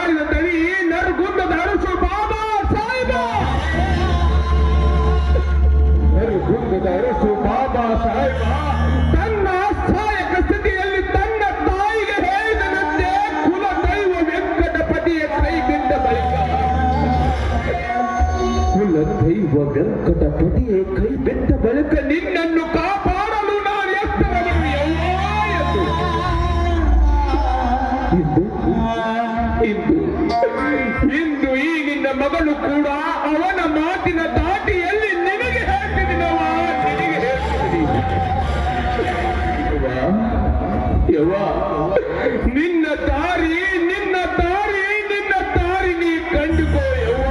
ಹಾರಿದ ತಳಿ ನರಗುಂದದ ಅರಸು ಬಾಬಾ ಸಾಹೇಬ. ನರಗುಂದದ ಅರಸು ಬಾಬಾ ಸಾಹೇಬ ತನ್ನ ಸಹಾಯಕ ಸ್ಥಿತಿಯಲ್ಲಿ ತನ್ನ ತಾಯಿಗೆ ಹೇಳಿದಂತೆ ಕುಲ ದೈವ ವೆಂಕಟಪತಿಯ ಕೈ ಬಿಟ್ಟ ಬಳಿಕ ಕುಲ ದೈವ ವೆಂಕಟಪತಿಯ ಕೈ ಬಿಟ್ಟ ಬಳಿಕ ನಿನ್ನನ್ನು ಕಾಪಾಡಲು ನಾನು ಎತ್ತರವನ್ನು ಇಂದು ಈ ನಿನ್ನ ಮಗಳು ಕೂಡ ಅವನ ಮಾತಿನ ದಾಟಿಯಲ್ಲಿ ನಿನಗೆ ಹೇಳ್ತಿದ್ದೀನವ, ನಿನಗೆ ಹೇಳ್ತಿದ್ದೀನಿ ಯವ್ವ, ನಿನ್ನ ದಾರಿ ನಿನ್ನ ದಾರಿ ನಿನ್ನ ದಾರಿ ನೀ ಕಂಡುಕೋ ಯವ್ವ.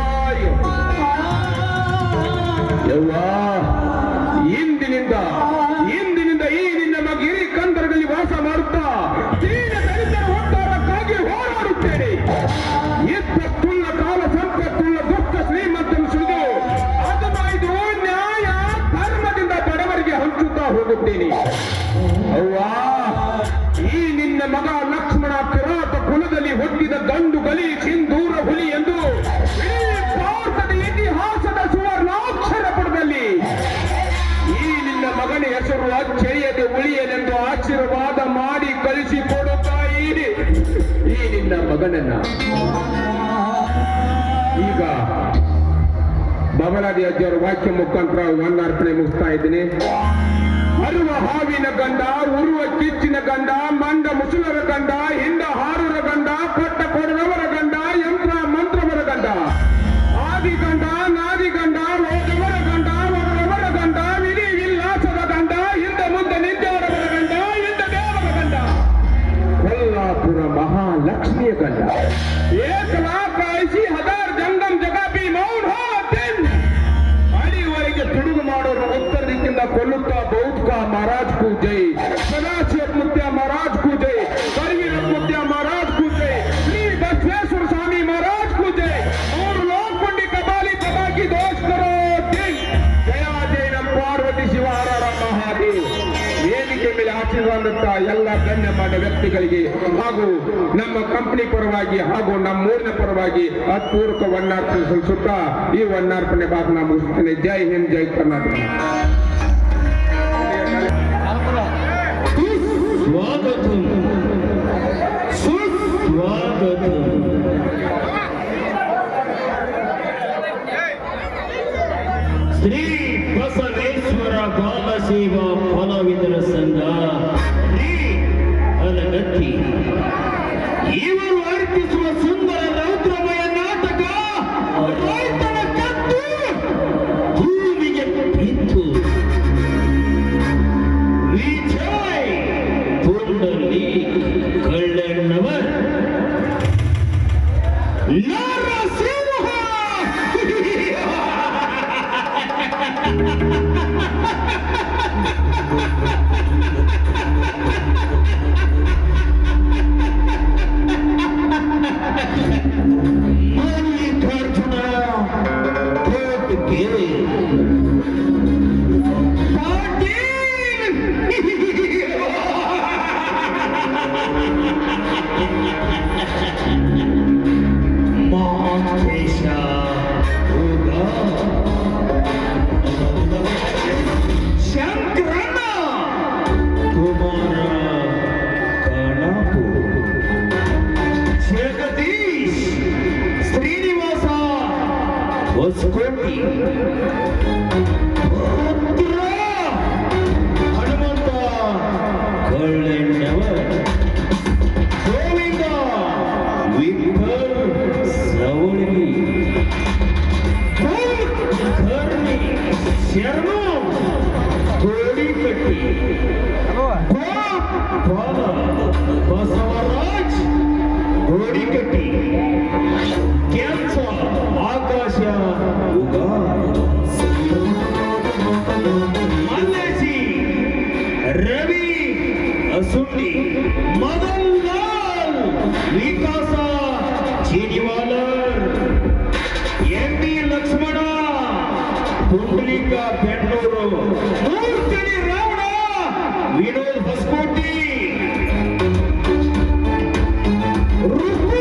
ಯವ್ವ ಇಂದಿನಿಂದ ಈ ನಿನ್ನ ಮಗ ಹಿರಿ ಕಂದರದಲ್ಲಿ ವಾಸ ಮಾಡುತ್ತಾ ದೀನ ದಲಿತರ ಉದ್ಧಾರಕ್ಕಾಗಿ ಹೋರಾಡುತ್ತೇನೆ. ಇದ್ದಕ್ಕುಳ್ಳ ಕಾಲ ಸಂಪತ್ತುಳ್ಳ ದುಷ್ಟ ಶ್ರೀಮಂತನು ಸುಳಿದು ಅದನ್ನು ಇದು ನ್ಯಾಯ ಧರ್ಮದಿಂದ ಬಡವರಿಗೆ ಹಂಚುತ್ತಾ ಹೋಗುತ್ತೇನೆ. ಅವ್ವಾ ಈ ನಿನ್ನ ಮಗ ಲಕ್ಷ್ಮಣ ಕಿರಾತ ಕುಲದಲ್ಲಿ ಹುಟ್ಟಿದ ಗಂಡು ಗಲಿ ಸಿಂಧೂರ ಹುಲಿ ಎಂದು ಭಾರತದ ಇತಿಹಾಸದ ಸುವರ್ಣಾಕ್ಷರ ಪುಟದಲ್ಲಿ ಈ ನಿನ್ನ ಮಗನ ಹೆಸರು ಅಚ್ಚರಿಯದೆ ಉಳಿಯಲೆಂದು ಆಶೀರ್ವಾದ ಮಾಡಿ ಕಳಿಸಿಕೊಡುತ್ತಾಯಿ ಈ ನಿನ್ನ ಮಗನನ್ನ. ಈಗ ಬಬಲಾದಿ ಅಜ್ಜರ ವಾಕ್ಯ ಮುಖಾಂತರ ವಂದಾರ್ಪಣೆ ಮುಗಿಸ್ತಾ ಇದ್ದೀನಿ. ಅರುವ ಹಾವಿನ ಗಂಡ, ಉರುವ ಕಿಚ್ಚಿನ ಗಂಡ, ಮಂಡ ಮುಸುಲರ ಗಂಡ, ಹಿಂಡ ಹಾರುರ ಗಂಡ, ಪಟ್ಟ ಕೊಡದವರ ಗಂಡ, ಯಂತ್ರ ಮಂತ್ರವರ ಗಂಡ, ಆದಿ ಗಂಡ, ನಾದಿ ಗಂಡ, ಓದವರ ಗಂಡ, ಒಗರವರ ಗಂಡ, ವಿಧಿ ವಿಲ್ಲಾಸದ ಗಂಡ, ಹಿಂದ ಮುಂದೆ ನಿಂತವರವರ ಗಂಡ, ಹಿಂದ ದೇವರ ಗಂಡ, ಕೊಲ್ಲಾಪುರ ಮಹಾಲಕ್ಷ್ಮಿಯ ಗಂಡ, ಏಕಲಾಖ ಐಸಿ ಹಜಾರ್ ಜಂಗಮ್ ಜಗಾಬಿ ಮೌನ್ ಹೋ ದಿನ್ ಅಡಿವರೆಗೆ ತುಡುಗು ಮಾಡೋರು ಉತ್ತರ ದಿಕ್ಕಿಂದ ಕೊಲ್ಲುತ್ತಾ ಬೌದ್ಧ ಮಹಾರಾಜ್ ಕೂ ಜೈ, ಸದಾಶಿವ ಮುತ್ಯ ಮಹಾರಾಜ್ ಕೂ ಜೈ, ಕರಿವೀರ ಮುತ್ಯ ಮಹಾರಾಜ್ ಕೂ ಜೈ, ಶ್ರೀ ಬಸವೇಶ್ವರ ಸ್ವಾಮಿ ಮಹಾರಾಜ್ ಕೂ ಜೈ, ಮೂರು ಲೋಕ ಪುಂಡಿ ಕಪಾಲಿ ಪಟಾಕಿ ದೋಷ್ ಕರೋ ದಿನ್ ಜಯ ಜೈ ನಮ್ ಪಾರ್ವತಿ ಶಿವ ಹರ ಹರ ಮಹಾದೇವ್. ವೇದಿಕೆ ಮೇಲೆ ಆಶೀರ್ವಾದ ಎಲ್ಲ ಗಣ್ಯಮಾನ್ಯ ವ್ಯಕ್ತಿಗಳಿಗೆ ಹಾಗೂ ನಮ್ಮ ಕಂಪನಿ ಪರವಾಗಿ ಹಾಗೂ ನಮ್ಮ ಊರಿನ ಪರವಾಗಿ ಅತ್ಪೂರ್ವಕ ವನ್ನಾರ್ಪಣೆ ಸಲ್ಲಿಸುತ್ತಾ ಈ ವನ್ನಾರ್ಪಣೆ ಭಾಗನ ಮುಗಿಸುತ್ತೇನೆ. ಜೈ ಹಿಂದ್, ಜೈ ಕರ್ನಾಟಕ. ಸ್ವಾಗತ ಸುಸ್ವಾಗತ. ಶ್ರೀ ಬಸವೇಶ್ವರ ಬಾಲಸೇವಾ ಕಲಾವಿದರ ಸಂಘ ಅಲಗತ್ತಿ ಇವರು ಅರ್ಪಿಸುವ ಸುಂದರ ರೌದ್ರಮಯ ನಾಟಕ ರೈತನ ಕತ್ತು ಭೂಮಿಗೆ ಬಿತ್ತು. ವಿಜಯ್ ಪುಂಡಲಿ ಕಳ್ಳಣ್ಣವರ್ ನರಸಿಂಹ ಮಲ್ಲಿಕಾರ್ಜುನ ಕೋಟೆಗೆ ಮಾಂತೇಶ ಶಂಕರಣ್ಣ ಕುಮಾರ ಕಾಣಾಪು ಜಗದೀಶ್ ಶ್ರೀನಿವಾಸ ಹೊಸಕೋಟಿ ಪುತ್ರ ಹನುಮಂತ ಕಳ್ಳಣ್ಣವರ್ ಗೋವಿಂದ ವಿಠಲ್ ಸವಳಿ ಧರ್ಮಿ ಶರ್ಮ ಕೋಡಿಕಟ್ಟಿ ಬಸವರಾಜ್ ಕೋಡಿಕಟ್ಟಿ ಕೆಂಚ ಆಕಾಶ ಮಲ್ಲೇಶಿ ರವಿ ಅಸುಂಡಿ ಮದನ್ ಲಾಲ್ ವಿಕಾಸ ಚೀನಿವಾಲರ್ ಎಂಬಿ ಲಕ್ಷ್ಮಣ ಪುಂಡಲಿಕ ಬೆಂಗಳೂರು ಮೂರ್ತಿ ರಾವಣ ವಿನೋದ್ ಹೊಸಕೋಟಿ ರುಕ್ಕು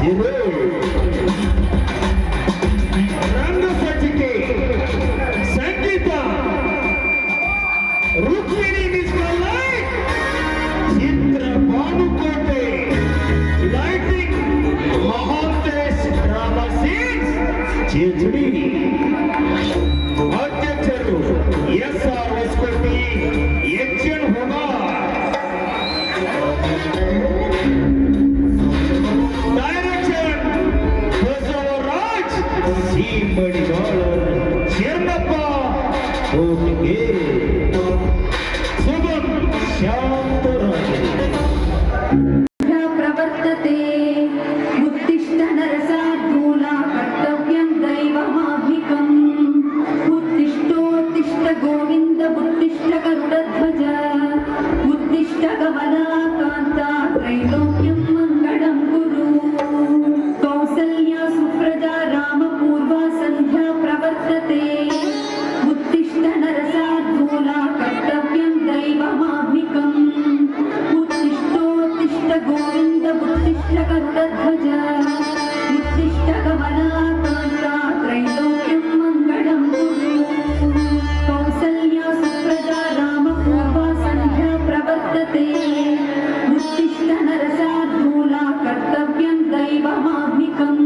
ಇದು ರಂಗಸಜ್ಜಿಕೆ ಸಂಗೀತ ರುಕ್ಮಿಣಿ ಮಿಸ್ಕಲೈ Chitra Banukote lighting Mahantesh drama scenes ಚಿಚಡಿ ಅಧ್ಯಕ್ಷರು ಎಸ್.ಆರ್. ಹೊಸಕೋಟೆ ಎಚ್.ಎನ್. ಹುಮಾರ್ ಡೈರೆಕ್ಷನ್ ಬಸವರಾಜ್ ಸಿ. ಮಡಿವಾಳರ್ ಶರಣಪ್ಪ ಕೋಟಿಗೆ ಸುಗಮ್ ಶಾಂತರಾಜ್ ಪ್ರವರ್ತತೆ ಉತ್ತಿಷ್ಠ ನರಸಾರ್ಧೂಲ ಕರ್ತವ್ಯಂ ದೈವಮಾಹ್ನಿಕಂ ಉತ್ತಿಷ್ಠೋತ್ತಿಷ್ಠ ಗೋವಿಂದ ಉತ್ತಿಷ್ಠ ಗರುಡಧ್ವಜ ಉತ್ತಿಷ್ಠ ಗಮನಾಕಾಂತ ತ್ರೈಲೋಕ್ಯಂ ಮಂಗಳಂ ಕುರು ಕೌಸಲ್ಯಾ ಸುಪ್ರಜಾ ರಾಮಪೂರ್ವಾ ಸಂಧ್ಯಾ ಪ್ರವರ್ತತೆ ಉತ್ತಿಷ್ಠ ನರಸಾರ್ಧೂಲ ಕರ್ತವ್ಯಂ ದೈವಮಾಹ್ನಿಕಂ उत्तिष्ठ गोविंद उत्तिष्ठ गरुडध्वज उत्तिष्ठ कमलाकान्ता त्रैलोक्यं मङ्गलं कुरु कौसल्या सुप्रजा रामपूर्वा संध्या प्रवर्तते उत्तिष्ठ नरसार्धूला कर्तव्यं दैवमाह्निकम्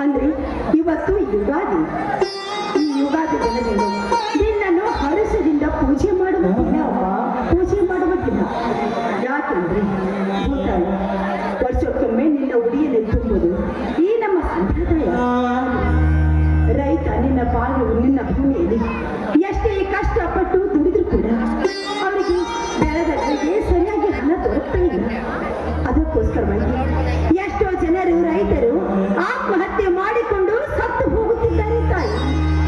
ಅಂದ್ರೆ ಇವತ್ತು ಯುಗಾದಿ. ಈ ಯುಗಾದಿ ದಿನದಂದು ನಿನ್ನನ್ನು ಹರಸದಿಂದ ಪೂಜೆ ಮಾಡುವ ದಿನ ಅಮ್ಮ, ಪೂಜೆ ಮಾಡುವ ದಿನ. ಯಾಕೆಂದ್ರೆ ಭೂತಾಯಿ ವರ್ಷಕ್ಕೊಮ್ಮೆ ನಿನ್ನ ಉಡಿಯಲ್ಲಿ ತುಂಬುವುದು ಈ ನಮ್ಮ ಸಂಪ್ರದಾಯ. ರೈತ ನಿನ್ನ ಬಾಳು ನಿನ್ನ ಭೂಮಿಯಲ್ಲಿ ಎಷ್ಟೇ ಕಷ್ಟಪಟ್ಟು ದುಡಿದ್ರು ಕೂಡ ಅವರಿಗೆ ಬೆಳೆದ ಬೆಳೆಗೆ ಸರಿಯಾಗಿ ಹಣ ದೊರಕ್ತಾ ಇಲ್ಲ. ಅದಕ್ಕೋಸ್ಕರವಾಗಿ ಎಷ್ಟೋ ಜನರು ರೈತರು ಆತ್ಮಹತ್ಯೆ ಮಾಡಿಕೊಂಡು ಸತ್ತು ಹೋಗುತ್ತಿದ್ದಾರೆ ತಾಯಿ,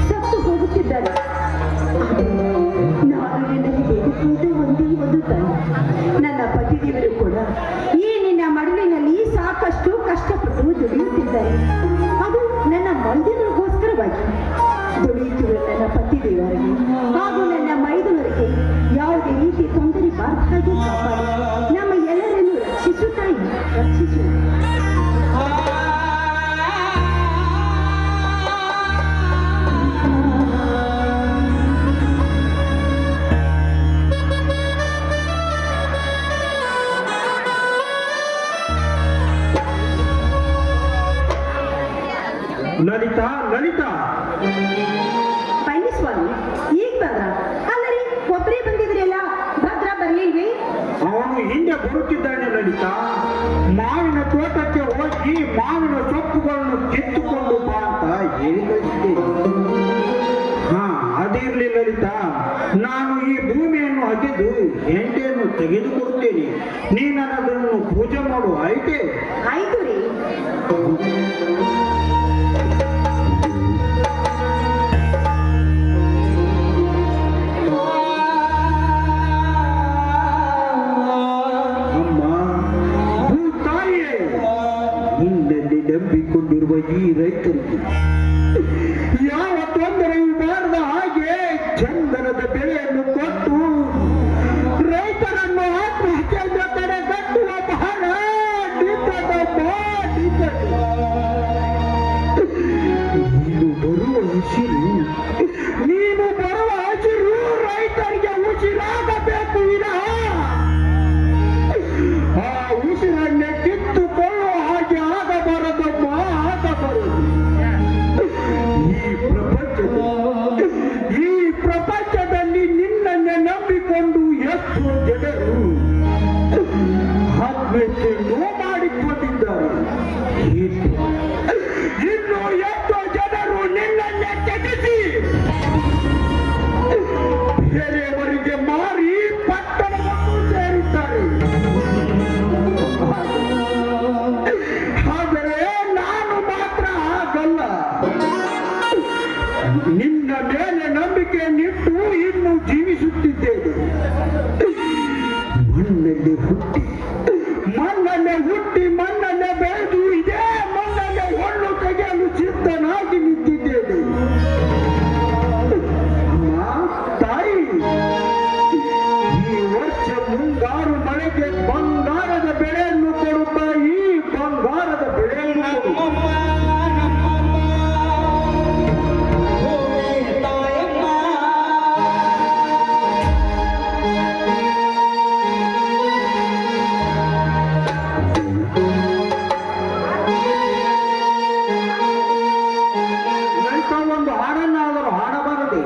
ಸತ್ತು ಹೋಗುತ್ತಿದ್ದಾರೆ. ನಾನು ನಿನ್ನಲ್ಲಿ ಬೇಡಿಕೊಳ್ಳುವುದು ಒಂದೇ ಒಂದು ತಾಯಿ, ನನ್ನ ಪತಿದೇವರು ಕೂಡ ಈ ನಿನ್ನ ಮಡುವಿನಲ್ಲಿ ಸಾಕಷ್ಟು ಕಷ್ಟಪಟ್ಟು ದುಡಿಯುತ್ತಿದ್ದಾರೆ. ಅದು ನನ್ನ ಮೈದುನರಿಗೋಸ್ಕರವಾಗಿ ದುಡಿಯುತ್ತಿರುವ ನನ್ನ ಪತಿದೇವರಿಗೆ ಹಾಗೂ ನನ್ನ ಮೈದುನರಿಗೆ ಯಾವುದೇ ರೀತಿ ತೊಂದರೆ ಬಾರದ ಹಾಗೆ ಕಾಪಾಡಿ ನಮ್ಮ ಎಲ್ಲರನ್ನು ರಕ್ಷಿಸು ತಾಯಿ, ರಕ್ಷಿಸು. ಲಲಿತಾ, ಲಲಿತಾ, ಬನ್ನಿ ಸ್ವಾಮಿ, ಈಗ ಬಂದ್ರ? ಅಲ್ಲರಿ ಒಬ್ಬರೇ ಬಂದಿದ್ರಲ್ಲ, ಭದ್ರ ಬರ್ಲಿಲ್ವೇ? ಅವನು ಹಿಂದೆ ಬರುತ್ತಿದ್ದಾನೆ ಲಲಿತಾ. ಮಾವಿನ ತೋಟಕ್ಕೆ ಹೋಗಿ ಮಾವಿನ ಸೊಪ್ಪುಗಳನ್ನು ಕಿತ್ತುಕೊಂಡು ಬಾ ಅಂತ ಹೇಳಿ ಕಳಿಸಿದ್ದೇನೆ. ಹಾ, ಅದಿರ್ಲಿ ಲಲಿತಾ, ನಾನು ಈ ಭೂಮಿಯನ್ನು ಅಗೆದು ಹೆಂಡೆಯನ್ನು ತೆಗೆದುಕೊಡುತ್ತೇನೆ. ನೀನು ಅದನ್ನು ಪೂಜೆ ಮಾಡು, ಆಯ್ತೆ? ಆಯ್ತು ರೀ. ನಂಬಿಕೊಂಡಿರುವ ಈ ರೈತರಿಗೆ ಯಾವ ತೊಂದರೆಯೂ ಬಾರದ ಹಾಗೆ ಚಂದನದ ಬೆಳೆಯನ್ನು ಕೊಟ್ಟು ರೈತರನ್ನು ಆತ್ಮಹತ್ಯೆಯಿಂದ ತಡೆಗಟ್ಟುವ ಬಹಳ ನೀನು ಬರುವ ಹಸಿರು ರೈತರಿಗೆ ಉಸಿರಾಗಬೇಕು ವಿನಃ ಆ ಉಸಿರನ್ನೇ ಕಿತ್ತುಕೊಳ್ಳುವ ಹಾಗೆ ಆಗಬಾರದಮ್ಮ, ಆಗಬಾರದು. ಈ ಪ್ರಪಂಚದಲ್ಲಿ ನಿನ್ನನ್ನೇ ನಂಬಿಕೊಂಡು ಎಷ್ಟೋ ಜನರು ಆತ್ಮಹತ್ಯೆ ಮಾಡಿಕೊಂಡಿದ್ದಾರೆ. ಇನ್ನು ಎಷ್ಟೋ ಜನರು ನಿನ್ನನ್ನೇ ತ್ಯಜಿಸಿ ಬೇರೆಯವರಿಗೆ ಮಾರಿ ಪಟ್ಟಣವನ್ನು ಸೇರಿದ್ದಾರೆ. ಆದರೆ ನಾನು ಮಾತ್ರ ಹಾಗಲ್ಲ. ನಿನ್ನ ಮೇಲೆ ನಂಬಿಕೆಯನ್ನಿಟ್ಟು ಇನ್ನು ಜೀವಿಸುತ್ತಿದ್ದೇನೆ. ಮಣ್ಣಲ್ಲೇ ಹುಟ್ಟಿ ಮಣ್ಣಲ್ಲೇ ಬೆಳೆದು ಇದೇ ಮಣ್ಣಲ್ಲೇ ಹೊಳ್ಳು ತೆಗೆಯಲು ಸಿದ್ಧನಾಗಿ ನಿಂತಿದ್ದೇನೆ. ತಾಯಿ, ಈ ವರ್ಷ ಮುಂಗಾರು ಮಳೆಗೆ ಬಂಗಾರದ ಬೆಳೆಯನ್ನು ಕೊಡುತ್ತಾ ಈ ಬಂಗಾರದ ಬೆಳೆಯನ್ನು ಒಂದು ಹಾಡನ್ನಾದರೂ ಹಾಡಬಾರದೆ?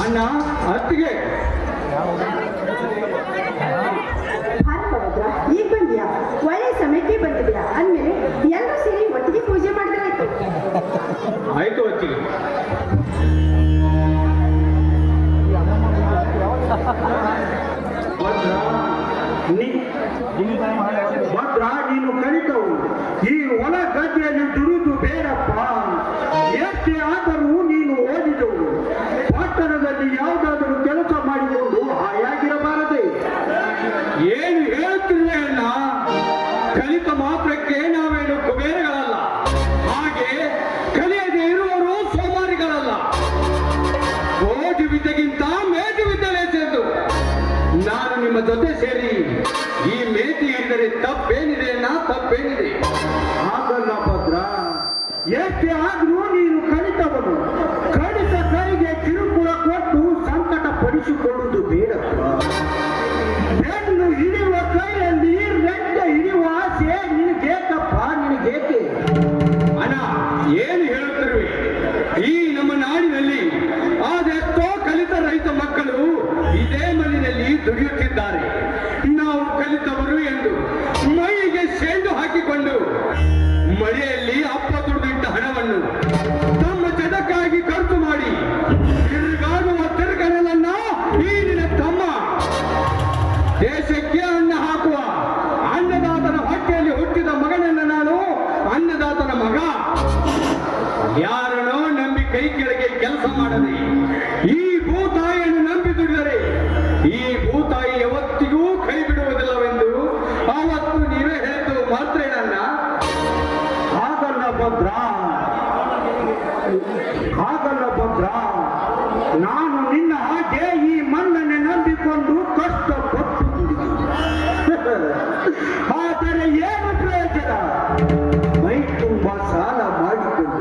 ಅಣ್ಣ ಅತ್ತಿಗೆ ಭಾರತವದ್ರ ಈಗ ಬಂದ್ಯಾ? ಒಳ್ಳೆ ಸಮಯಕ್ಕೆ ಬಂದಿದ್ಯಾ ಅಂದ್ಮೇಲೆ ಎಲ್ಲರೂ ಸೇರಿ ಒಟ್ಟಿಗೆ ಪೂಜೆ ಮಾಡಿದ್ರಾಯ್ತು. ಆಯ್ತು ಅತ್ತಿಗೆ. ಭದ್ರ ನೀನು ಕಲಿತವು ಈ ಹೊಲ ಗದ್ದೆಯಲ್ಲಿ ದುಡಿದು ಬೇಡಪ್ಪ. ಎಷ್ಟೇ ಆದರೂ ನೀನು ಓದಿದವು. ಪಟ್ಟಣದಲ್ಲಿ ಯಾವುದಾದರೂ ಕೆಲಸ ಮಾಡಿಕೊಂಡು ಹಾಯಾಗಿರಬಾರದೆ. ಏನು ಹೇಳುತ್ತಿಲ್ಲ ಅಣ್ಣ? ಕಲಿತ ಮಾತ್ರಕ್ಕೆ ನಾವೇನು ಕುಬೇರಗಳಲ್ಲ, ಹಾಗೆ ಕಲಿಯದೆ ಇರುವರು ಸೋಮಾರಿಗಳಲ್ಲ. ಓದಿ ವಿದ್ಯೆಗಿಂತ ಮೇಟಿ ವಿದ್ಯೆ ಲೇಸೆಂದು ನಾನು ನಿಮ್ಮ ಜೊತೆ ಸೇರಿ ಈ ಮೇಟಿ ಹಿಡಿದರೆ ತಪ್ಪೇನಿದೆ ಅಣ್ಣ, ತಪ್ಪೇನಿದೆ? ಹಾಗಲ್ಲ ಭದ್ರ, ಎಷ್ಟೇ ಆದ್ರೂ ನೀನು ಕಲಿತವನು. ಕಲಿತ ಕೈಗೆ ಕಿರುಕುಳ ಕೊಟ್ಟು ಸಂಕಟ ಪಡಿಸಿಕೊಳ್ಳುವುದು ಬೇಡಪ್ಪ. ಬೆನ್ನು ಹಿಡಿಯುವ ಕೈಯಲ್ಲಿ ರೆಡ್ಡ ಹಿಡಿಯುವ ಆಸೆ ನಿನಗೇಕಪ್ಪ, ನಿನಗೇಕೆ? ಅಣ್ಣ ಏನು ಹೇಳುತ್ತಿರುವೆ? ಈ ನಮ್ಮ ನಾಡಿನಲ್ಲಿ ಅದೆಷ್ಟೋ ಕಲಿತ ರೈತ ಮಕ್ಕಳು ಇದೇ ಮಣ್ಣಿನಲ್ಲಿ ದುಡಿಯುತ್ತಿದ್ದಾರೆ. ನಾವು ಕಲಿತವರು ಎಂದು ಮೈಗೆ ಸೆಂಡು ಹಾಕಿಕೊಂಡು ಮಳೆಯಲ್ಲಿ ಅಪ್ಪ ದುಡಿದಿಟ್ಟ ಹಣವನ್ನು ತಮ್ಮ ಚದಕ್ಕಾಗಿ ಖರ್ಚು ಮಾಡಿ ತಿರುಗಾಡುವ ತಿರುಗನಲನ್ನ ಈ ನಿನ್ನ ತಮ್ಮ ದೇಶಕ್ಕೆ ಅನ್ನ ಹಾಕುವ ಅನ್ನದಾತನ ಹೊಟ್ಟೆಯಲ್ಲಿ ಹುಟ್ಟಿದ ಮಗನನ್ನ ನಾನು ಅನ್ನದಾತನ ಮಗ. ಯಾರನ್ನೋ ನಂಬಿ ಕೈ ಕೆಳಗೆ ಕೆಲಸ ಮಾಡದೆ ಈ ಭೂತಾಯಿಯನ್ನು ನಂಬಿ ದುಡಿದರೆ ಈ ಭೂತಾಯಿ ಯಾವತ್ತಿಗೂ ಕೈ ಬಿಡುವುದಿಲ್ಲವೆಂದು ಆವತ್ತು ನೀವೇ ಹೇಳಿದ್ದು ಮಾತ್ರ ನನ್ನ. ಹಾಗಲ್ಲ ಭದ್ರ, ಹಾಗಲ್ಲ ಭದ್ರ. ನಾನು ನಿನ್ನ ಹಾಗೆ ಈ ಮಣ್ಣನ್ನೇ ನಂಬಿಕೊಂಡು ಕಷ್ಟಪಟ್ಟು ಆದರೆ ಏನು ಪ್ರಯೋಜನ? ಮೈ ತುಂಬ ಸಾಲ ಮಾಡಿಕೊಂಡು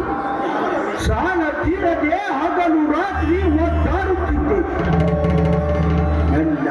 ಸಾಲ ತೀರದೆ ಹಗಲು ರಾತ್ರಿ ಒದ್ದಾಡುತ್ತಿದ್ದೆ. ನನ್ನ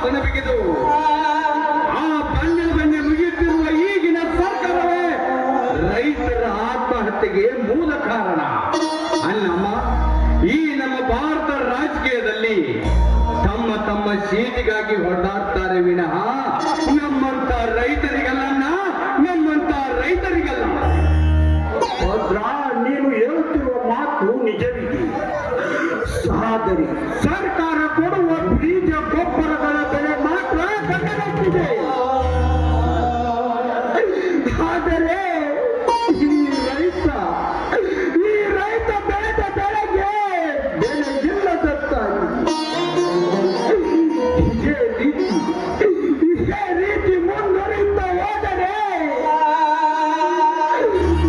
ಬಾಗಿನ ಬಿಗಿದು ಆ ಬನ್ನೆ ಮುಗಿಯುತ್ತಿರುವ ಈಗಿನ ಸರ್ಕಾರವೇ ರೈತರ ಆತ್ಮಹತ್ಯೆಗೆ ಮೂಲ ಕಾರಣ. ಅಲ್ಲಮ್ಮ, ಈ ನಮ್ಮ ಭಾರತ ರಾಜಕೀಯದಲ್ಲಿ ತಮ್ಮ ಸೀಟಿಗಾಗಿ ಹೊರದಾಡ್ತಾರೆ ವಿನಃ ನಮ್ಮಂತ ರೈತರಿಗಲ್ಲ, ನಮ್ಮಂತ ರೈತರಿಗಲ್ಲ. ಭದ್ರ, ನೀನು ಹೇಳುತ್ತಿರುವ ಮಾತು ನಿಜವಿದೆ. ಆದರೆ ಸರ್ಕಾರ ಕೊಡುವ ಬೀಜ ಗೊಬ್ಬರಗಳ ಬೆಲೆ ಮಾತ್ರ ಕಟ್ಟಡಕ್ಕಿದೆ. ಆದರೆ ಈ ರೈತ ಬೆಳೆದ ಬೆಳೆಗೆ ಬೆಲೆ ಇಲ್ಲದಂತಾಗಿದೆ. ಇದೇ ರೀತಿ ಮುಂದುವರಿಯುತ್ತಾ ಹೋದರೆ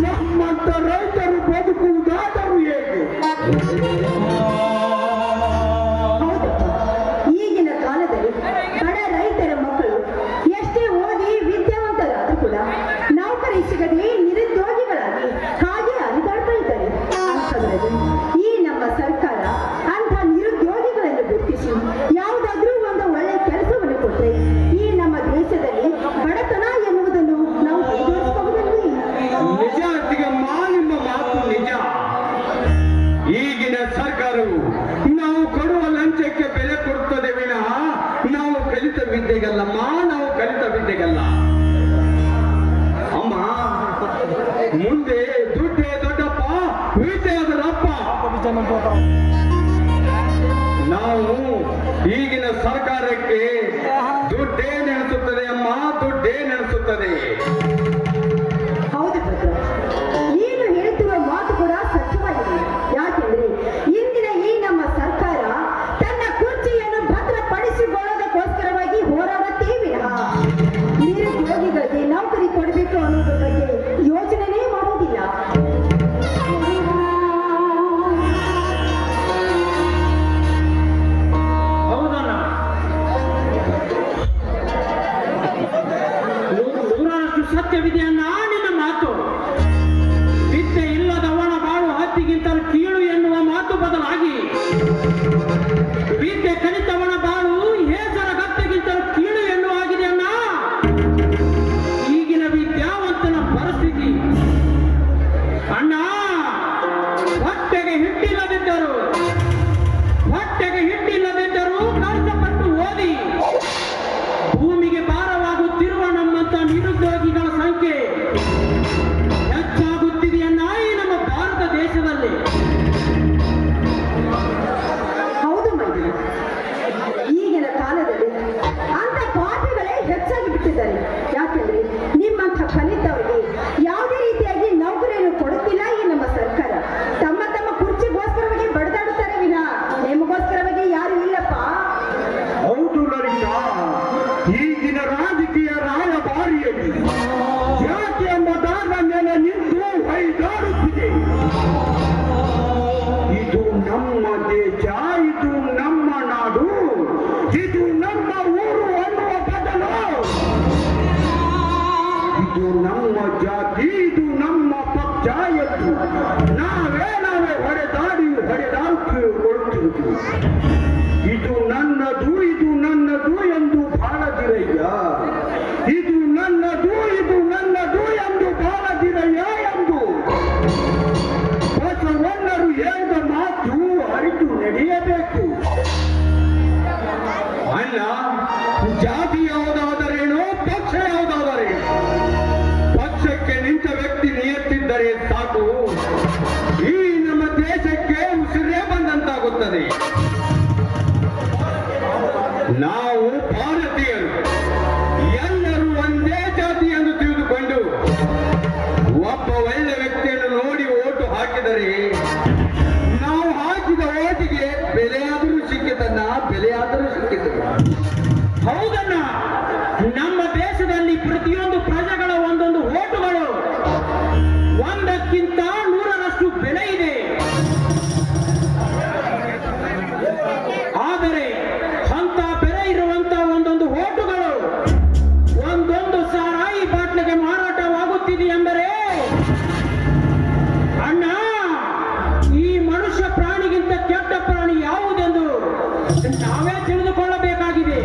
ನಮ್ಮಂತ ರೈತರು ಬದುಕುವುದಾದರೂ ಹೇಗೆ? ಹೌದಪ್ಪ, ಈಗಿನ ಕಾಲದಲ್ಲಿ ಬಡ ರೈತರ ಮಕ್ಕಳು ಎಷ್ಟೇ ಓದಿ ವಿದ್ಯಾವಂತರಾದ್ರೂ ಕೂಡ ನೌಕರಿ ಸಿಗದೆ ನಿರುದ್ಯೋಗಿಗಳಾಗಿ ಹಾಗೆ ಅಲಿದಾಡ್ತಾ ಇದ್ದಾರೆ. ಅಂತದ್ರಲ್ಲಿ ಈ ನಮ್ಮ ಸರ್ಕಾರ ಅಂಥ ನಿರುದ್ಯೋಗಿಗಳನ್ನು ಗುರುತಿಸಿ ಯಾವುದಾದ್ರೂ ಒಂದು ಒಳ್ಳೆ ಕೆಲಸವನ್ನು ಕೊಟ್ಟರೆ ಈ ನಮ್ಮ ದೇಶದಲ್ಲಿ ಬಡತನ ಎನ್ನುವುದನ್ನು ನಾವು ಬಗೆಹರಿಸಬಹುದಲ್ವೇ? ನಿಜ ಅತ್ತಿಗೆಮ್ಮ, ನಿಮ್ಮ ಮಾತು ನಿಜ. ಈಗಿನ ಸರ್ಕಾರವು ನಾವು ಕೊಡುವ ಲಂಚಕ್ಕೆ ಬೆಲೆ ಕೊಡುತ್ತದೆ ವಿನಃ ನಾವು ಕಲಿತ ವಿದ್ಯೆಗಲ್ಲಮ್ಮ, ನಾವು ಕಲಿತ ವಿದ್ಯೆಗಲ್ಲ. ಅಮ್ಮ, ಮುಂದೆ ದುಡ್ಡೇ ದೊಡ್ಡಪ್ಪ, ವಿದ್ಯೆಯಾದರಪ್ಪ. ನಾವು ಈಗಿನ ಸರ್ಕಾರಕ್ಕೆ ದುಡ್ಡೇ ನೆನೆಸುತ್ತದೆ ಅಮ್ಮ, ದುಡ್ಡೇ ನೆನೆಸುತ್ತದೆ. ಹೌದು ಭದ್ರ, ನೀನು ಹೇಳ್ತಿರುವ ಮಾತು ಕೂಡ ಸತ್ಯವಾಗಿದೆ. ಯಾಕೆಂದ್ರೆ ಇಂದಿನ ಈ ನಮ್ಮ ಸರ್ಕಾರ ತನ್ನ ಕುರ್ಚಿಯನ್ನು ಭದ್ರಪಡಿಸಿಕೊಳ್ಳೋದಕ್ಕೋಸ್ಕರವಾಗಿ ಹೋರಾಡುತ್ತೇ ವಿನಃ ನಿರುದ್ಯೋಗಿಗಳಿಗೆ ನೌಕರಿ ಕೊಡಬೇಕು ಅನ್ನೋದ್ರ ಬಗ್ಗೆ ಯೋಚನೆನೇ ಮಾಡುವುದಿಲ್ಲ. ಹೌದಲ್ಲ, ನೂರರಷ್ಟು ಸತ್ಯವಿದೆಯನ್ನ ನಿನ್ನ ಮಾತು. ವಿದ್ಯೆ ಇಲ್ಲದವನ ಬಾಳು ಹತ್ತಿಗಿಂತಲೂ ಕೀಳು ಎನ್ನುವ ಮಾತು ಬದಲಾಗಿ ವಿದ್ಯೆ ಕಲಿತವನ ಬಾಳು ಹೇಸರ ಗತ್ತೆಗಿಂತಲೂ ಕೀಳು ಎನ್ನುವ ಆಗಿದೆಯನ್ನ ಈಗಿನ ವಿದ್ಯಾವಂತನ ಪರಿಸ್ಥಿತಿ. ಅಣ್ಣ, ಹೊಟ್ಟೆಗೆ ಹಿಟ್ಟಿಲ್ಲದಿದ್ದರು ಕಷ್ಟಪಟ್ಟು ಓದಿ ಭೂಮಿಗೆ ಭಾರವಾಗುತ್ತಿರುವ ನಮ್ಮಂತ ನಿರುದ್ಯೋಗಿಗಳ ಸಂಖ್ಯೆ ಹೆಚ್ಚಾಗುತ್ತಿದೆಯನ್ನ ಈ ನಮ್ಮ ಭಾರತ ದೇಶದಲ್ಲಿ. ಹೌದು ಮೈದಿನ, ಈಗಿನ ಕಾಲದಲ್ಲಿ ಅಂತ ಪಾಪಿಗಳೇ ಹೆಚ್ಚಾಗಿ ಬಿಟ್ಟಿದ್ದಾರೆ. ಯಾಕೆಂದ್ರೆ ನಿಮ್ಮಂಥ ಕಲಿತವರಿಗೆ ಯಾವುದೇ ರೀತಿಯಾಗಿ ನೌಕರಿಯನ್ನು ಕೊಡುತ್ತಿಲ್ಲ ಈ ನಮ್ಮ ಸರ್ಕಾರ. ತಮ್ಮ ಕುರ್ಚಿಗೋಸ್ಕರವಾಗಿ ಬಡದಾಡುತ್ತಾರೆ ವಿನಃ ನಿಮಗೋಸ್ಕರವಾಗಿ ಯಾರು ಇಲ್ಲಪ್ಪ. ಹೌದು ಲಲಿತಾ, ಈಗಿನ ರಾಜಕೀಯ ರಾಯಭಾರಿಯಲ್ಲಿ ಜಾತಿ ಎಂಬ ದಾನ ಮೇಲೆ ನಿಂತು ಹೊಯ್ದಾಡುತ್ತಿದೆ. ಇದು ನಮ್ಮ ದೇಶ, ಇದು ನಮ್ಮ ನಾಡು, ಇದು ನಮ್ಮ ಊರು ಅನ್ನುವ ಬದಲು ಇದು ನಮ್ಮ ಜಾತಿ, ಇದು ನಮ್ಮ ಪಕ್ಷ ಎಂದು ನಾವೇ ಹೊಡೆದಾಡಿ ಕೊಡುತ್ತಿರುವುದು. ಇದು ನನ್ನದು ಎಂದು ಬಾಳದಿರಯ್ಯ, ಇದು ನನ್ನದು ಎಂದು ಬಾಳದಿರಯ್ಯ ಎಂದು ಬಸವಣ್ಣರು ಹೇಳಿದ ಮಾತು ಅರಿತು ನಡೆಯಬೇಕು. ಅಲ್ಲ, ಜಾತಿ ಯಾವುದಾದರೇನೋ, ಪಕ್ಷ ಯಾವುದಾದರೇನು, ಪಕ್ಷಕ್ಕೆ ನಿಂತ ವ್ಯಕ್ತಿ ನಿಯತ್ತಿದ್ದರೆ ಸಾಕು, ಈ ನಮ್ಮ ದೇಶಕ್ಕೆ ಉಸಿರೇ ಬಂದಂತಾಗುತ್ತದೆ. ನಾವು ಭಾರತೀಯರು ಎಲ್ಲರೂ ಒಂದೇ ಜಾತಿ ಎಂದು ತಿಳಿದುಕೊಂಡು ಒಬ್ಬ ಒಳ್ಳೆ ವ್ಯಕ್ತಿಯನ್ನು ನೋಡಿ ಓಟು ಹಾಕಿದರೆ ನಾವು ಹಾಕಿದ ಓಟಿಗೆ ಬೆಲೆಯಾದರೂ ಸಿಕ್ಕಿತನ್ನ, ಬೆಲೆಯಾದರೂ ಸಿಕ್ಕಿತು. ಹೌದಣ್ಣ, ನಮ್ಮ ದೇಶದಲ್ಲಿ ಪ್ರತಿಯೊಂದು ಪ್ರಜೆಗಳ ಒಂದೊಂದು ಓಟುಗಳು ಒಂದಕ್ಕಿಂತ ನೂರರಷ್ಟು ಬೆಲೆ ಇದೆ. ಆದರೆ ಅಂತ ಬೆಲೆ ಇರುವಂತ ಒಂದೊಂದು ಓಟುಗಳು ಒಂದೊಂದು ಸಾರಾಯಿ ಬಾಟ್ಲಿಗೆ ಮಾರಾಟವಾಗುತ್ತಿದೆ ಎಂದರೆ ಅಣ್ಣ, ಈ ಮನುಷ್ಯ ಪ್ರಾಣಿಗಿಂತ ಕೆಟ್ಟ ಪ್ರಾಣಿ ಯಾವುದೆಂದು ನಾವೇ ತಿಳಿದುಕೊಳ್ಳಬೇಕಾಗಿದೆ.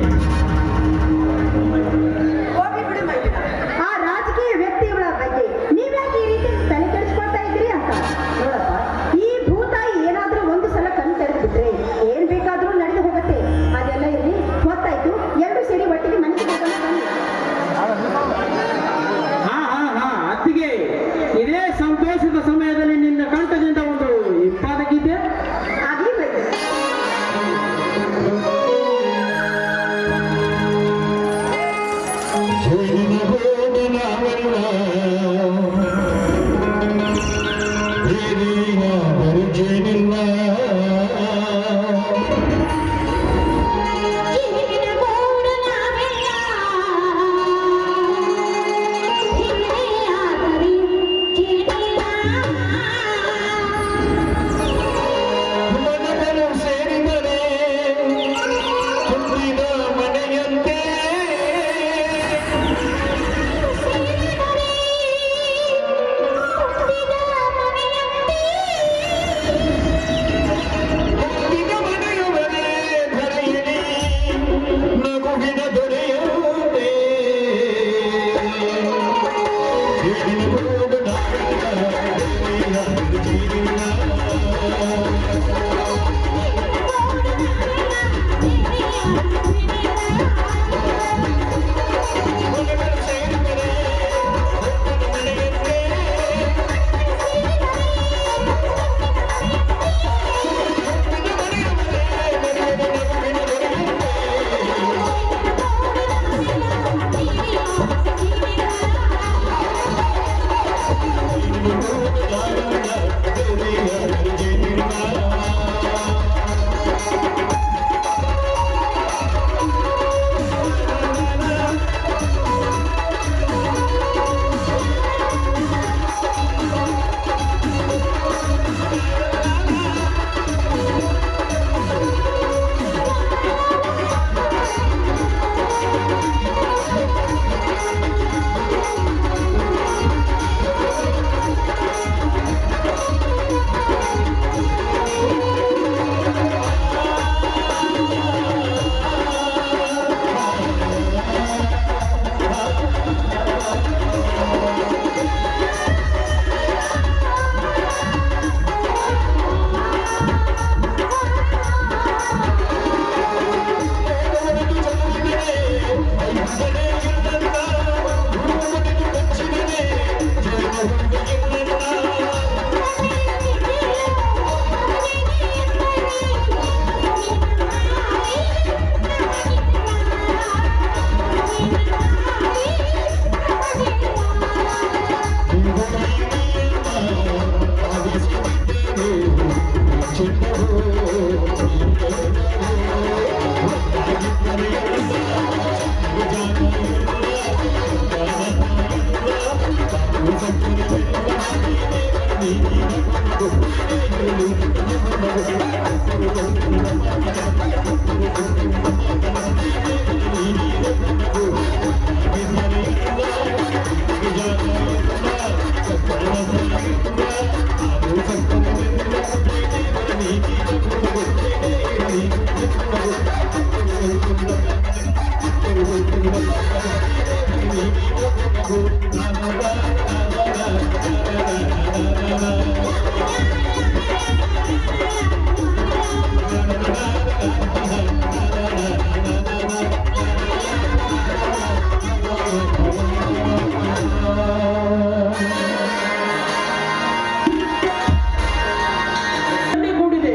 ಕೂಡಿದೆ.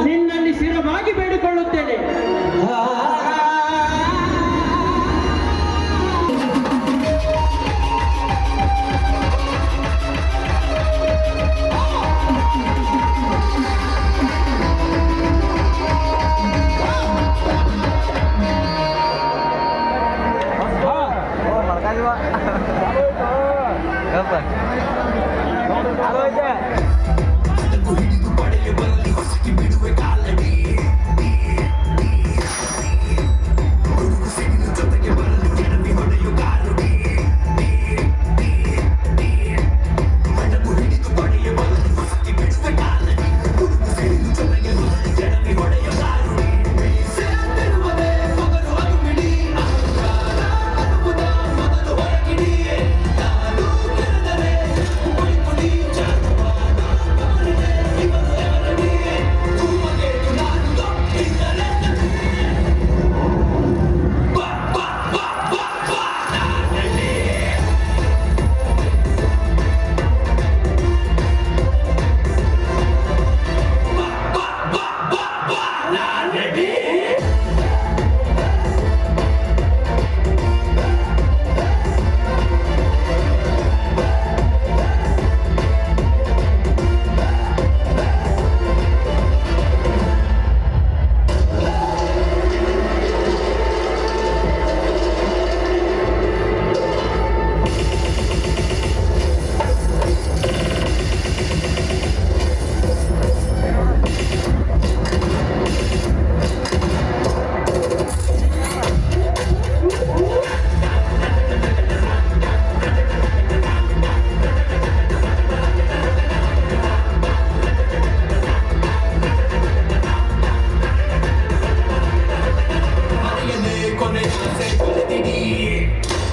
ನಿನ್ನಲ್ಲಿ ಸ್ಥಿರವಾಗಿ ಬೇಡಿಕೊಳ್ಳುತ್ತೇನೆ.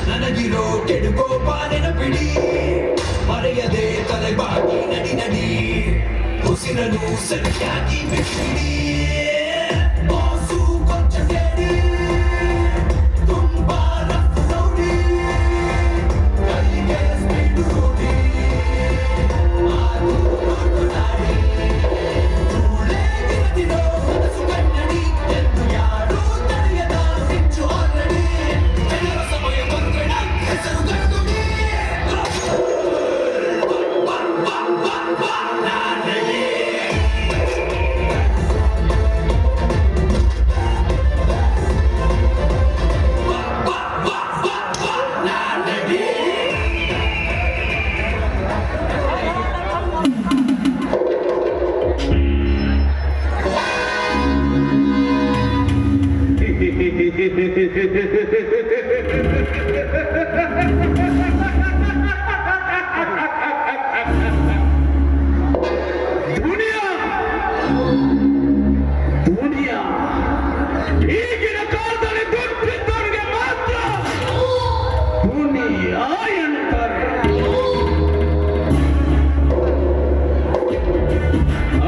ನನಗಿರೋ ಕೆಡುಕೋಪ ನೆನಪಿಡಿ ಮರೆಯದೆ ತಲೆಬಾಗಿ ನಡಿ ನಡಿ ಉಸಿರನು ಸರಿಯಾಗಿ ಬಿಡಿ ಬಾಸು ಕೊಂಚ ಕೇಳಿ ತುಂಬಾ ರಫ್ ನೋಡಿ ಕೈಗೆ ಸ್ಪೀಡು ನೋಡಿ ಮಾತು ಮಾತನಾಡಿ ಧೂಳೆ ಗಿರದಿರೋ ಮನಸ್ಸು ಕನ್ನಡಿ ಎಂದು ಯಾರು ತಡೆಯದ ಮಿಂಚು ಆಲ್ರೆಡಿ ಸಮಯ ಬಂದ್ರೆ ಹೆಸರು ಗಂಡುಡಿ ದುನಿಯಾ ಈಗಿನ ಕಾಲದಲ್ಲಿ ದುಡ್ಡಿದ್ದವರಿಗೆ ಮಾತ್ರ ದುನಿಯಾ ಎನ್ನುತ್ತಾರೆ.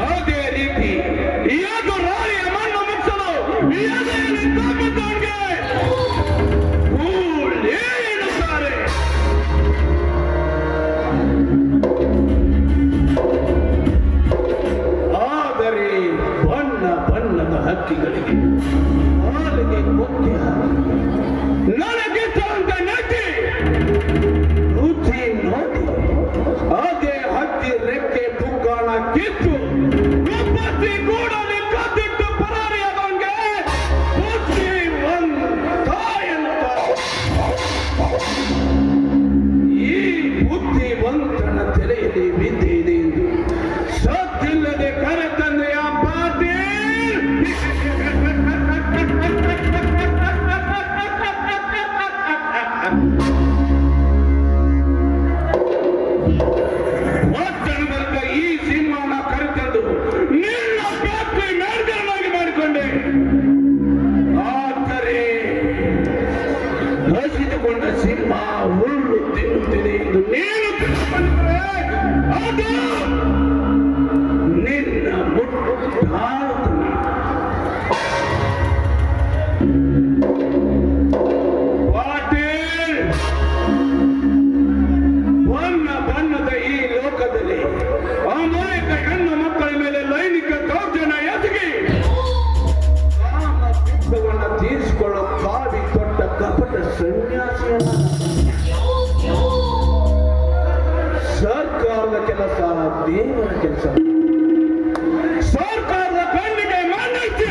ಅದೇ ರೀತಿ ಯಾವುದು ರಾಣಿಯ ಮಣ್ಣು ಮುಚ್ಚಲು ಎದೆಯಲ್ಲಿ ತಾಕಿದ್ದವನಿಗೆ ಧೂಳೇ ಎನ್ನುತ್ತಾರೆ. ಆದರೆ ಬಣ್ಣ ಬಣ್ಣದ ಹಕ್ಕಿಗಳಿಗೆ ಹಾಲಿಗೆ ಮುಖ್ಯ ನನಗೆ ತಂದ ನಟಿ ರುಚಿ ನೋಡಿ ಅದೇ ಹಕ್ಕಿ ರೆಕ್ಕೆ ಪುಕ್ಕಾಣ ಕಿತ್ತು ಗುಬ್ಬಚ್ಚಿ ಗೂಡಲ್ಲಿ ಕದ್ದಿಟ್ಟು ಪರಾರಿಯಾದವನಿಗೆ ಬುದ್ಧಿ ಬಂತ ಎನ್ನುತ್ತಾರೆ. ಈ ಬುದ್ಧಿವಂತನ ತಲೆಯಲ್ಲಿ ವಿದ್ಯೆ ಇದೆ ಎಂದು ಸದ್ದಿಲ್ಲದೆ ಕರೆತಂದೆಯ ಪಾಟೀಲ್ ದೇವರ ಕೆಲಸ. ಸರ್ಕಾರದ ಕಣ್ಣಿಗೆ ಮಣ್ಣೈತಿ.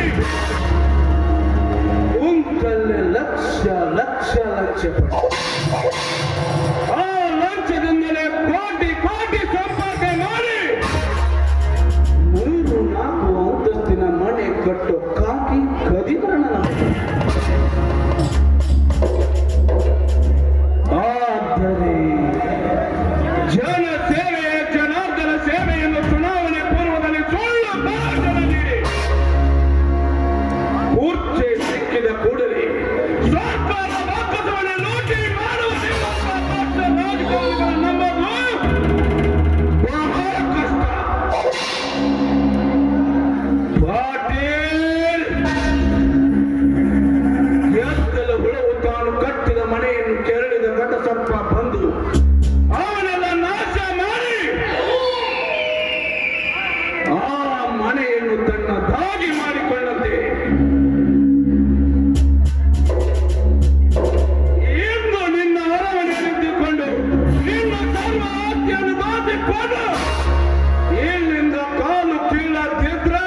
ಉಂಕಲ್ಲಿ ಲಕ್ಷ ಲಕ್ಷ ಲಕ್ಷ ಪಟ್ಟು ಆ ಲಂಚದಿಂದಲೇ ಕೋಟಿ ಕೋಟಿ ಸಂಪಾದನೆ ಮಾಡಿ 3-4 ಅಂತಸ್ತಿನ ಮನೆ ಕಟ್ಟೋ ಕಾಕಿ ಕದಿದ್ರಣ ಆದರೆ ಜನ ಸೇವೆ ಜನಾರ್ದನ ಸೇವೆಯನ್ನು ಚುನಾವಣೆ ಪೂರ್ವದಲ್ಲಿ ಸುಳ್ಳು ಭಾಷಣ ನೀಡಿ ಕೂರ್ಚೆ ಸಿಕ್ಕಿದ ಕೂಡಲೇ ಸರ್ಕಾರ ಬೊಕ್ಕಸವನ್ನು ಲೂಟಿ ಮಾಡುವ ನಿಮ್ಮಂಥ ದೊಡ್ಡ ರಾಜಕಾರಣಿಗಳನ್ನು ನಂಬೋದು ಬಹಳ ಕಷ್ಟ. ಪಾಟೀಲ್ ಎತ್ತಲ ಹುಳವು ತಾನು ಕಟ್ಟಿದ ಮನೆಯನ್ನು ಕೆರಳಿದ ಘಟಸರ್ಪ ಬಂದು ಅವನೆಲ್ಲ ನಾಶ ಮಾಡಿ ಆ ಮನೆಯನ್ನು ತನ್ನ ದಾಗಿ ಮಾಡಿಕೊಂಡಂತೆ ಇಂದು ನಿನ್ನ ಹೊರವನ್ನಿದ್ದುಕೊಂಡು ನಿನ್ನ ಸರ್ವ ಆಸ್ತಿಯನ್ನು ದಾಟಿಕೊಂಡು ಇಲ್ಲಿಂದ ಕಾಲು ಕೀಳದಿದ್ರೆ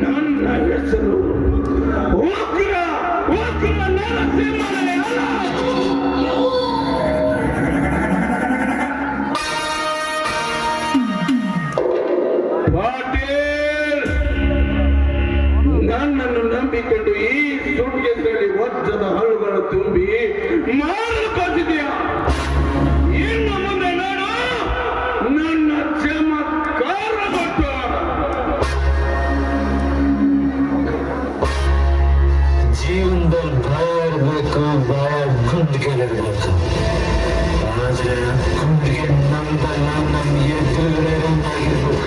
ನನ್ನ ಹೆಸರು ಉಗ್ರ ಉಗ್ರ ನರಸಿಂಹನೇ ಅಲ್ಲ. ಪಾಟೀಲ್ ನನ್ನನ್ನು ನಂಬಿಕೊಂಡು ಈ ಸುಟ್ಕೇಸಲ್ಲಿ ವಜ್ರದ ಹಳ್ಳುಗಳು ತುಂಬಿ ಮಾರಲು ಕಳಿಸಿದೆಯಾ? ಇನ್ನು ಮುಂದೆ ನಾನು ನನ್ನ ಚಮತ್ಕಾರ ಕೊಟ್ಟು ಜೀವನದಲ್ಲಿ ಭಯ ಇರಬೇಕು, ಭಯ ಗುಂಡಿಗೆಲಿರ್ಬೇಕು. ಆದ್ರೆ ಗುಂಡಿಗೆ ನಮ್ದಲ್ಲ, ನಮ್ಮ ಎದುರುಗಡೆ ಒಂದಾಗಿರ್ಬೇಕು.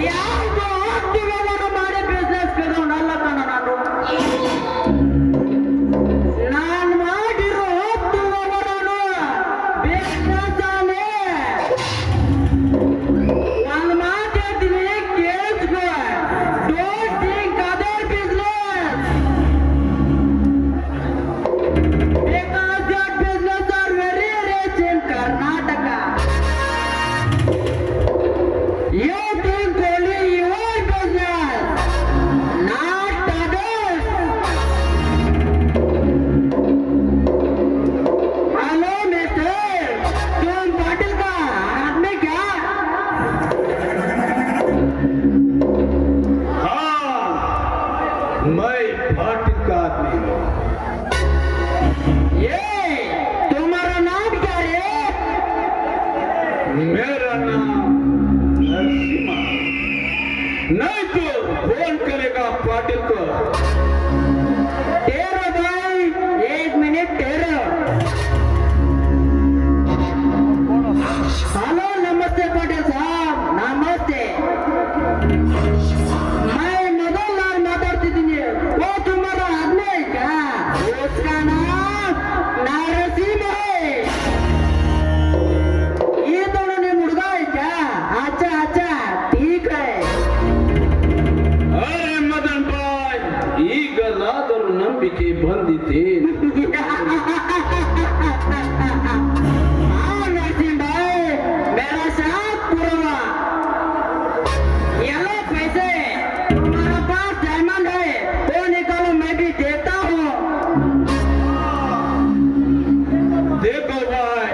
ಯಾವ್ದು ವ್ಯವಹಾರ ಮಾಡಿ ಬಿಸ್ನೆಸ್ ಅಲ್ಲ ಕಣ ನಾನು ಮಾಡಿರೋ ವ್ಯವಹಾರನು ಬಿಸ್ನೆಸ್ ಅಲ್ಲೇ. ಒಂದು ಮಾತು ಹೇಳ್ತೀನಿ ಕೇಳಿಸ್ಕೊ, don't think other business because that business are very rich in Karnataka. You think only your business, not others. Hello, mister. तुम पाटिल का आदमी क्या? हाँ, मैं पाटिल का आदमी हूँ। ये तुम्हारा नाम क्या रे? मेरा नाम नरसिम्हा। नहीं तो फोन करेगा पाटिल को। तेरा भाई, एक मिनट तेरा. हेलो, नमस्ते पाटिल साहब, नमस्ते. मैं मदन लाल माताಡ್ತಿದ್ದೀನಿ. वो तुम्हारा आदमी है क्या? उसका नाम नरसिम्हा है. ये दोनों ने मुर्गा है क्या? अच्छा अच्छा, ठीक है. अरे मदन भाई, ಈಗಲಾದರೂ ನಂಬಿಕೆ ಬಂದಿದೆ. हाँ नरसिम्हा भाई, मेरा साथ पूरा. ये लो पैसे, तुम्हारा पास डायमंड है, वो निकालो, मैं भी देता हूँ. देखो भाई,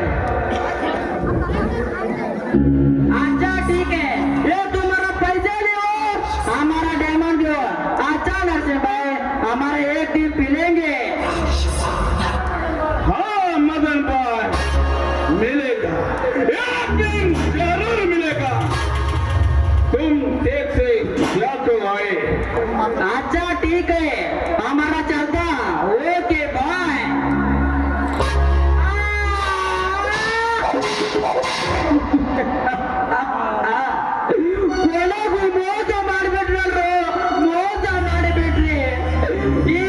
अच्छा ठीक है, ये तुम्हारा पैसे लो, हमारा डायमंड लो. अच्छा नरसिम्हा भाई, हमारे एक दिन पिलेंगे. हाँ मदन भाई, मिलेगा, एक दिन जरूर मिलेगा. तुम देख से क्या तो आए. अच्छा ठीक है, हमारा चलता. Okay bye. ಕೊನೆಗೂ ಮೋಸ ಮಾಡಿಬಿಟ್ರಲ್ರು, ಮೋಸ ಮಾಡಿಬಿಟ್ರಿ. ಈ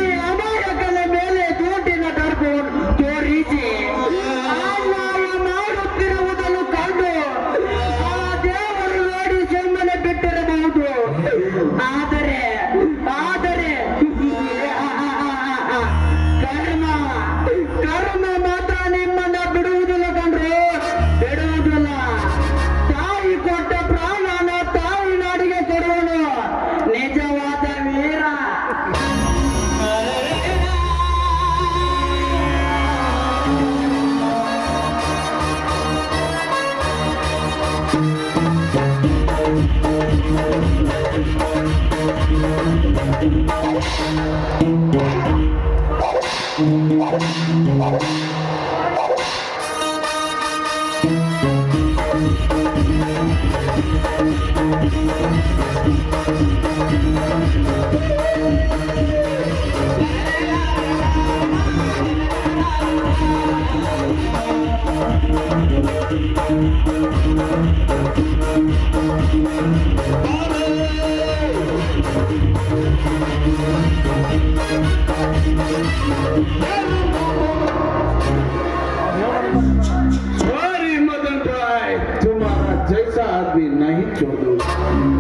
सॉरी मदन भाई, तुम्हारा जैसा आदमी नहीं छोड़ दूंगा।